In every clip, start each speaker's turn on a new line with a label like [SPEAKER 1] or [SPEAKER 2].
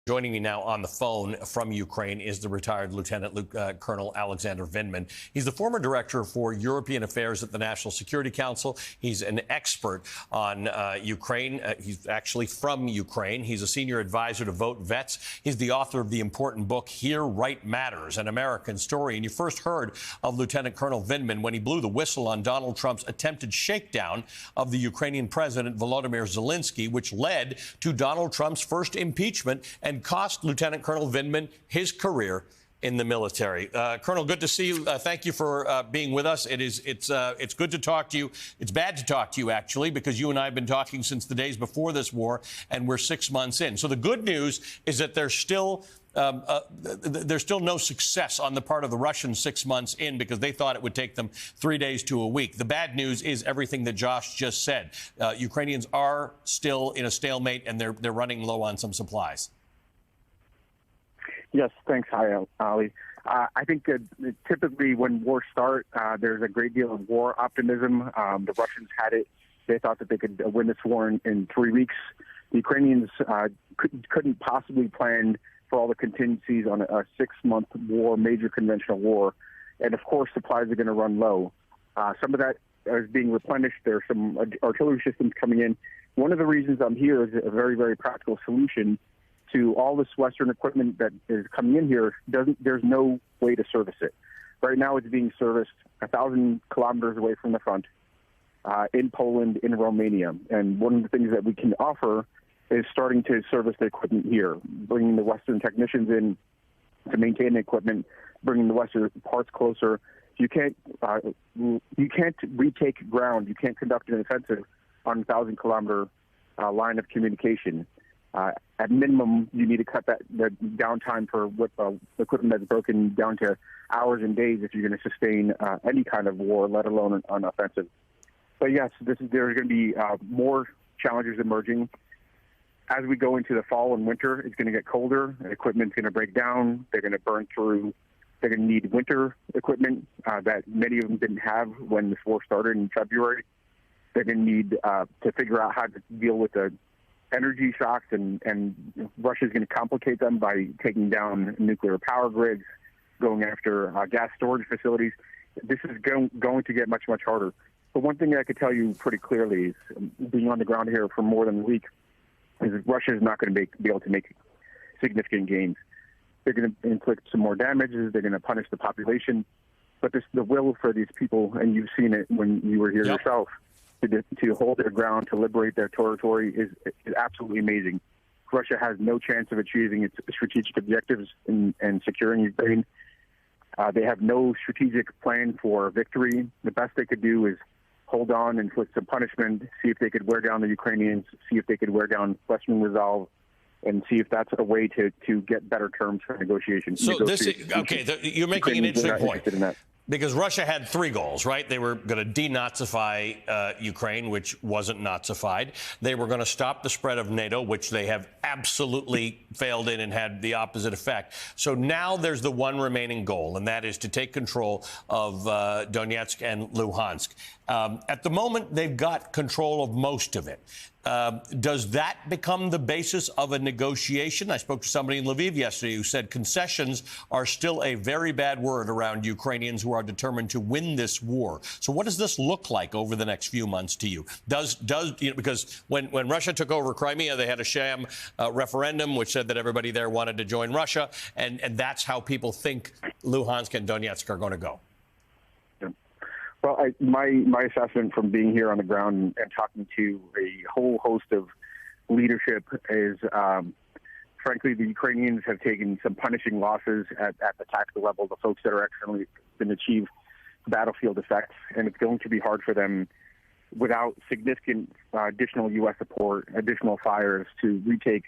[SPEAKER 1] Joining me now on the phone from Ukraine is the retired Lieutenant Colonel Alexander Vindman. He's the former director for European Affairs at the National Security Council. He's an expert on Ukraine. He's actually from Ukraine. He's a senior advisor to Vote Vets. He's the author of the important book, Here Right Matters, an American Story. And you first heard of Lieutenant Colonel Vindman when he blew the whistle on Donald Trump's attempted shakedown of the Ukrainian president, Volodymyr Zelensky, which led to Donald Trump's first impeachment and cost Lieutenant Colonel Vindman his career in the military. Colonel, good to see you. Thank you for being with us. It's good to talk to you. It's bad to talk to you, actually, because you and I have been talking since the days before this war, and we're 6 months in. So the good news is that there's still no success on the part of the Russians 6 months in, because they thought it would take them 3 days to a week. The bad news is everything that Josh just said. Ukrainians are still in a stalemate, and they're running low on some supplies.
[SPEAKER 2] Yes, thanks. Hi, Ali. I think that typically when wars start, there's a great deal of war optimism. The Russians had it. They thought that they could win this war in 3 weeks. The Ukrainians couldn't possibly plan for all the contingencies on a 6-month war, major conventional war. And, of course, supplies are going to run low. Some of that is being replenished. There are some artillery systems coming in. One of the reasons I'm here is a very, very practical solution to all this Western equipment that is coming in here. There's no way to service it. Right now it's being serviced 1,000 kilometers away from the front in Poland, in Romania. And one of the things that we can offer is starting to service the equipment here, bringing the Western technicians in to maintain the equipment, bringing the Western parts closer. You can't retake ground. You can't conduct an offensive on a 1,000-kilometer line of communication. At minimum, you need to cut the downtime for equipment that's broken down to hours and days if you're going to sustain any kind of war, let alone an offensive. But yes, there's going to be more challenges emerging. As we go into the fall and winter, it's going to get colder. Equipment's going to break down. They're going to burn through. They're going to need winter equipment that many of them didn't have when this war started in February. They're going to need to figure out how to deal with the energy shocks, and Russia's going to complicate them by taking down nuclear power grids, going after gas storage facilities. This is going to get much, much harder. But one thing I could tell you pretty clearly is, being on the ground here for more than a week, is that Russia is not going to be able to make significant gains. They're going to inflict some more damages. They're going to punish the population. But the will for these people, and you've seen it when you were here yourself, to hold their ground, to liberate their territory is absolutely amazing. Russia has no chance of achieving its strategic objectives in securing Ukraine. They have no strategic plan for victory. The best they could do is hold on, inflict some punishment, see if they could wear down the Ukrainians, see if they could wear down Western resolve, and see if that's a way to get better terms for negotiations.
[SPEAKER 1] So you're making an interesting point. Because Russia had 3 goals, right? They were going to denazify Ukraine, which wasn't Nazified. They were going to stop the spread of NATO, which they have absolutely failed in and had the opposite effect. So now there's the one remaining goal, and that is to take control of Donetsk and Luhansk. At the moment, they've got control of most of it. Does that become the basis of a negotiation? I spoke to somebody in Lviv yesterday who said concessions are still a very bad word around Ukrainians who are determined to win this war. So what does this look like over the next few months to you? Because when Russia took over Crimea, they had a sham referendum which said that everybody there wanted to join Russia, and that's how people think Luhansk and Donetsk are going to go.
[SPEAKER 2] Well, my assessment from being here on the ground and talking to a whole host of leadership is, frankly, the Ukrainians have taken some punishing losses at the tactical level. The folks that are actually going to achieve battlefield effects, and it's going to be hard for them without significant additional U.S. support, additional fires, to retake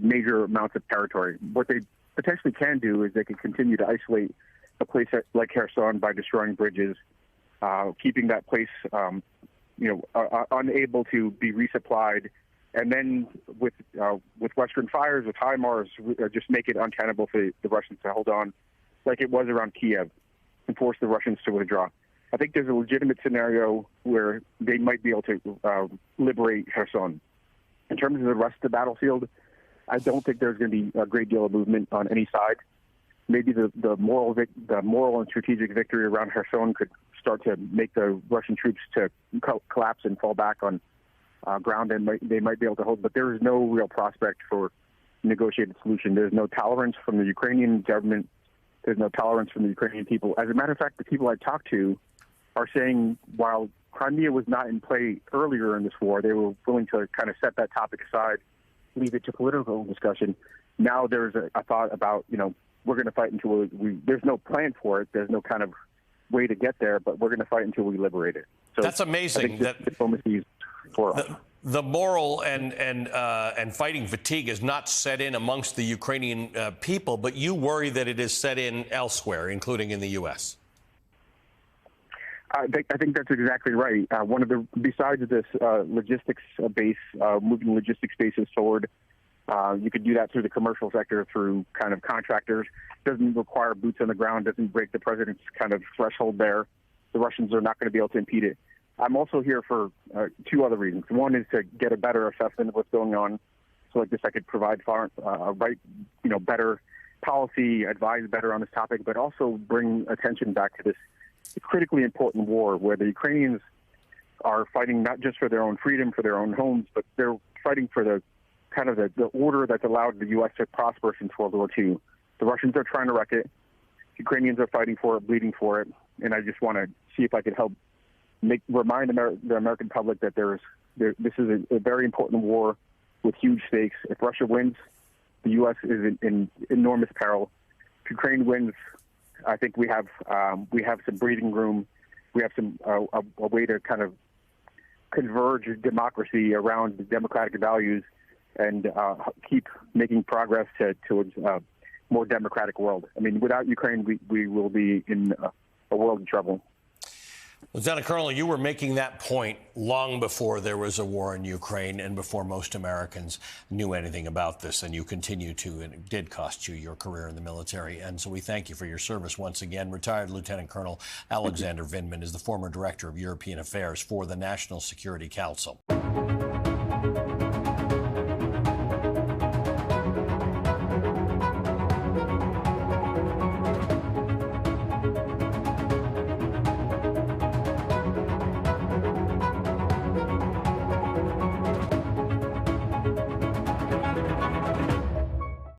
[SPEAKER 2] major amounts of territory. What they potentially can do is they can continue to isolate a place like Kherson by destroying bridges, keeping that place, unable to be resupplied, and then with Western fires, with HIMARS, just make it untenable for the Russians to hold on, like it was around Kiev, and force the Russians to withdraw. I think there's a legitimate scenario where they might be able to liberate Kherson. In terms of the rest of the battlefield, I don't think there's going to be a great deal of movement on any side. Maybe the moral and strategic victory around Kherson could start to make the Russian troops to collapse and fall back on ground, and they might be able to hold. But there is no real prospect for negotiated solution. There's no tolerance from the Ukrainian government. There's no tolerance from the Ukrainian people. As a matter of fact, the people I talked to are saying while Crimea was not in play earlier in this war, they were willing to kind of set that topic aside, leave it to political discussion. Now there's a thought about, we're going to fight until there's no plan for it. There's no kind of way to get there, but we're going to fight until we liberate it. So
[SPEAKER 1] that's amazing.
[SPEAKER 2] That diplomacy for us.
[SPEAKER 1] The moral and fighting fatigue is not set in amongst the Ukrainian people, but you worry that it is set in elsewhere, including in the U.S.
[SPEAKER 2] I think that's exactly right. Besides this logistics base, moving logistics bases forward, you could do that through the commercial sector, through kind of contractors. Doesn't require boots on the ground, doesn't break the president's kind of threshold there. The Russians are not going to be able to impede it. I'm also here for two other reasons. One is to get a better assessment of what's going on. So like this, I could provide better policy, advise better on this topic, but also bring attention back to this critically important war where the Ukrainians are fighting not just for their own freedom, for their own homes, but they're fighting for the kind of the order that's allowed the U.S. to prosper since World War II. The Russians are trying to wreck it. Ukrainians are fighting for it, bleeding for it. And I just want to see if I could help remind the American public that this is a very important war with huge stakes. If Russia wins, the U.S. is in enormous peril. If Ukraine wins, I think we have some breathing room. We have some a way to kind of converge democracy around the democratic values and keep making progress towards a more democratic world. I mean, without Ukraine, we will be in a world of trouble.
[SPEAKER 1] Lieutenant Colonel, you were making that point long before there was a war in Ukraine and before most Americans knew anything about this, and you continue to, and it did cost you your career in the military. And so we thank you for your service once again. Retired Lieutenant Colonel Alexander Vindman is the former Director of European Affairs for the National Security Council.